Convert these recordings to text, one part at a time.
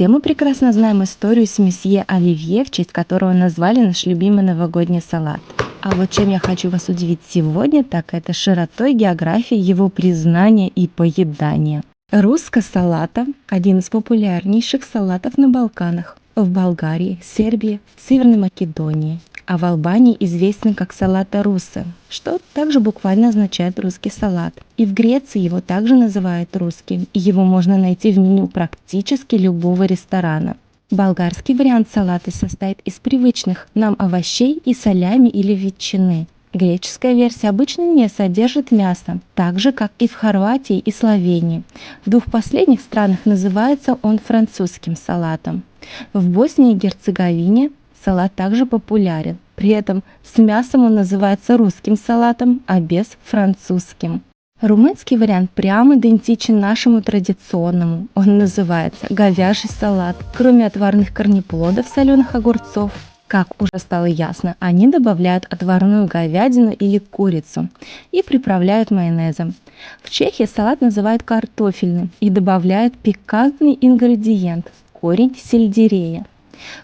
Все мы прекрасно знаем историю с месье Оливье, в честь которого назвали наш любимый новогодний салат. А вот чем я хочу вас удивить сегодня, так это широтой географии его признания и поедания. Русско салата – один из популярнейших салатов на Балканах, в Болгарии, Сербии, Северной Македонии, а в Албании известен как салата руссо, что также буквально означает русский салат. И в Греции его также называют русским, и его можно найти в меню практически любого ресторана. Болгарский вариант салата состоит из привычных нам овощей и солями или ветчины. Греческая версия обычно не содержит мяса, так же как и в Хорватии и Словении. В двух последних странах называется он французским салатом. В Боснии и Герцеговине салат также популярен, при этом с мясом он называется русским салатом, а без – французским. Румынский вариант прямо идентичен нашему традиционному. Он называется говяжий салат. Кроме отварных корнеплодов, соленых огурцов, как уже стало ясно, они добавляют отварную говядину или курицу и приправляют майонезом. В Чехии салат называют картофельным и добавляют пикантный ингредиент – корень сельдерея.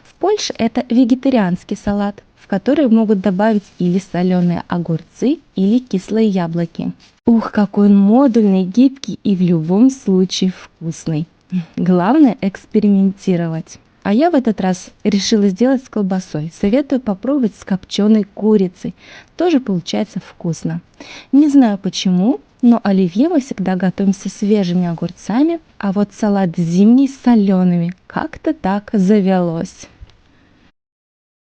В Польше это вегетарианский салат, в который могут добавить или соленые огурцы, или кислые яблоки. Ух, какой он модульный, гибкий и в любом случае вкусный. Главное экспериментировать. А я в этот раз решила сделать с колбасой. Советую попробовать с копченой курицей. Тоже получается вкусно. Не знаю почему, но оливье мы всегда готовим со свежими огурцами, а вот салат зимний с солеными как-то так завелось.